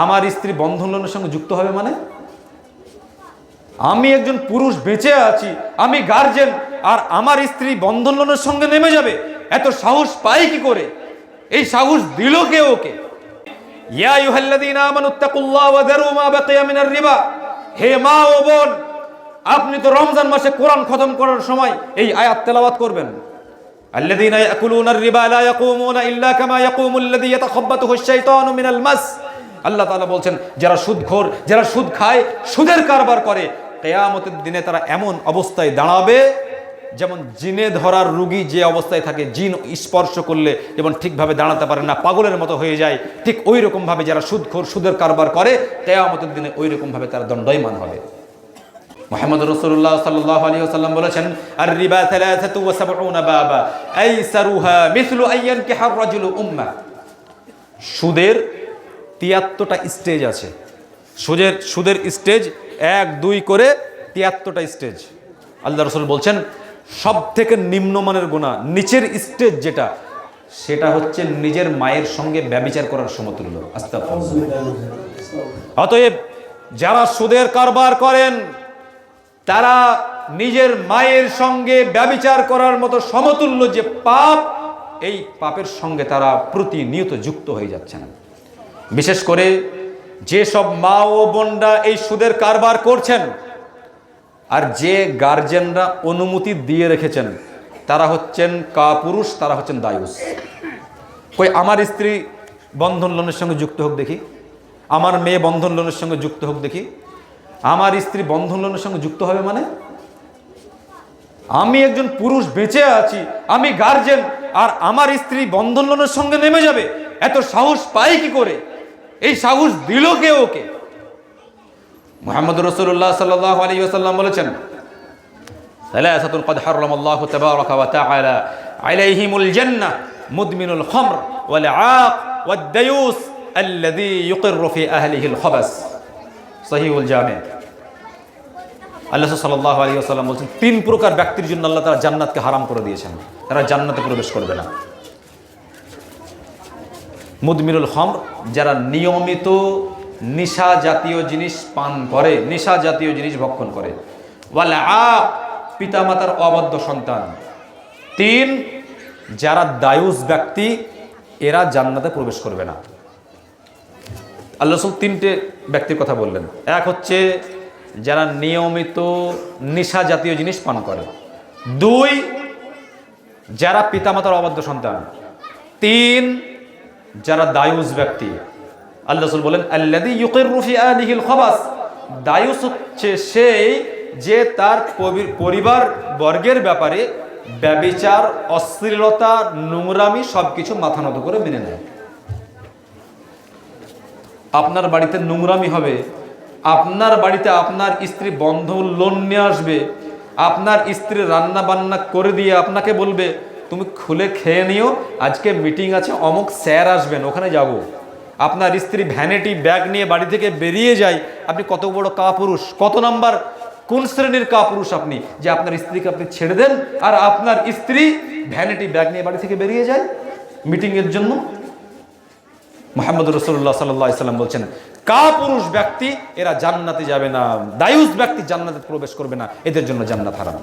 আমার স্ত্রী বন্ধন লোনের সঙ্গে যুক্ত হবে মানে? আমি একজন পুরুষ বেঁচে আছি, আমি গার্জেন, আর আমার স্ত্রী বন্ধন লোনের সঙ্গে নেমে যাবে, এত সাহস পাই কি করে? এই সাহস দিল কে ওকে? ইয়া আইয়ুহাল্লাযীনা আমানুত্তাকুল্লাহ ওয়া যারু মা বাকিয়া মিনার রিবা। হে মা ও বোন, আপনি তো রমজান মাসে কোরআন খতম করার সময় এই আয়াত তেলাওয়াত করবেন। আল্লাযীনা ইয়াকুলুনার রিবা লা ইয়াকুমুনা ইল্লা কামা ইয়াকুমুল্লাযী ইয়াতাখাব্বাতুহু আশ-শাইতানু মিনাল মাস। আল্লাহ তাআলা বলছেন, যারা সুদখোর, যারা সুদ খায়, সুদের কারবার করে, কিয়ামতের দিনে তারা এমন অবস্থায় দাঁড়াবে যেমন জিনে ধরার রোগী যে অবস্থায় থাকে, জিন স্পর্শ করলে যেমন ঠিকভাবে দাঁড়াতে পারে না, পাগলের মতো হয়ে যায়, ঠিক ওই রকমভাবে যারা সুদখোর, সুদের কারবার করে, কিয়ামতের দিনে ওই রকমভাবে তারা দণ্ডায়মান হবে। মুহাম্মদ রাসূলুল্লাহ সাল্লাল্লাহু আলাইহি ওয়াসাল্লাম বলেছেন, আর রিবা 73 বাবা আইসারুহা মিছলু আইয়ানকিহার রাজুলু উম্মা। সুদের 73টা স্টেজ আছে। সুদের স্টেজ 1 2 করে 73টা স্টেজ। আল্লাহ রাসূল বলছেন, সব থেকে নিম্নমানের গুনাহ, নিচের স্টেজ যেটা, সেটা হচ্ছে নিজের মায়ের সঙ্গে ব্যভিচার করার সমতুল্য। আস্তাগফিরুল্লাহ। অতএব যারা সুদের কারবার করেন, তারা নিজের মায়ের সঙ্গে ব্যভিচার করার মতো সমতুল্য যে পাপ, এই পাপের সঙ্গে তারা প্রতিনিয়ত যুক্ত হয়ে যাচ্ছেন। বিশেষ করে যেসব মা ও বোনরা এই সুদের কারবার করছেন, আর যে গার্জেনরা অনুমতি দিয়ে রেখেছেন, তারা হচ্ছেন কাপুরুষ, তারা হচ্ছেন দায়ুস। কই আমার স্ত্রী বন্ধন লোনের সঙ্গে যুক্ত হোক দেখি, আমার মেয়ে বন্ধন লোনের সঙ্গে যুক্ত হোক দেখি। আমার স্ত্রী বন্ধন লোনের সঙ্গে যুক্ত হবে মানে? আমি একজন পুরুষ বেঁচে আছি, আমি গার্জেন, আর আমার স্ত্রী বন্ধন লোনের সঙ্গে নেমে যাবে, এত সাহস পাই কি করে? এই সাহস দিল কে ওকে? মুহাম্মদ রাসূলুল্লাহ সাল্লাল্লাহু আলাইহি ওয়াসাল্লাম বলেছেন, সালাসাতুন ক্বাদ হারামাল্লাহু তাবারাকা ওয়া তাআলা আলাইহিমুল জান্নাহ মুদমিনুল খামর ওয়াল আaq ওয়াদ দায়ুস আল্লাযী ইউকিররু ফি আহলিহিল খাবাস। সহিহুল জামি। আল্লাহ সাল্লাল্লাহু আলাইহি ওয়াসাল্লাম বলেছেন, 3 প্রকার ব্যক্তির জন্য আল্লাহ তাআলা জান্নাতকে হারাম করে দিয়েছেন, তারা জান্নাতে প্রবেশ করবে না। মুদমিনুল খামর, যারা নিয়মিত নেশা জাতীয় জিনিস পান করে, নেশা জাতীয় জিনিস ভক্ষণ করে। ওয়াল আaq, পিতামাতার অবাধ্য সন্তান। 3, যারা দায়ুস ব্যক্তি, এরা জান্নাতে প্রবেশ করবে না। আল্লাহ রাসূল 3টে ব্যক্তির কথা বললেন। এক হচ্ছে যারা নিয়মিত নেশা জাতীয় জিনিস পান করে। 2, যারা পিতামাতার অবাধ্য সন্তান। 3, যারা দায়ুস ব্যক্তি। আল্লাহ রাসূল বলেন, আল্লাযী ইউকিররু ফি আহলিহিল খাবাস। দায়ুস হচ্ছে সেই যে তার পরিবার বর্গের ব্যাপারে ব্যভিচার, অশ্লীলতা, নোংরামি সবকিছু মাথা নত করে মেনে নেয়। আপনার বাড়িতে নোংরামি হবে, আপনার বাড়িতে আপনার স্ত্রী বন্ধন লোন নিয়ে আসবে, আপনার স্ত্রী রান্না বান্না করে দিয়ে আপনাকে বলবে, তুমি খুলে খেয়ে নিও, আজকে মিটিং আছে, অমুক স্যার আসবেন, ওখানে যাব। আপনার স্ত্রী ভ্যানিটি ব্যাগ নিয়ে বাড়ি থেকে বেরিয়ে যায়, আপনি কত বড় কাপুরুষ, কত নাম্বার, কোন শ্রেণীর কাপুরুষ আপনি, যে আপনার স্ত্রীকে আপনি ছেড়ে দেন আর আপনার স্ত্রী ভ্যানিটি ব্যাগ নিয়ে বাড়ি থেকে বেরিয়ে যায় মিটিংয়ের জন্য। মুহাম্মদ রাসূলুল্লাহ সাল্লাল্লাহু আলাইহি ওয়াসাল্লাম বলছেন, কাপুরুষ ব্যক্তি এরা জান্নাতে যাবে না, দায়ুস ব্যক্তি জান্নাতে প্রবেশ করবে না, এদের জন্য জান্নাত হারাম।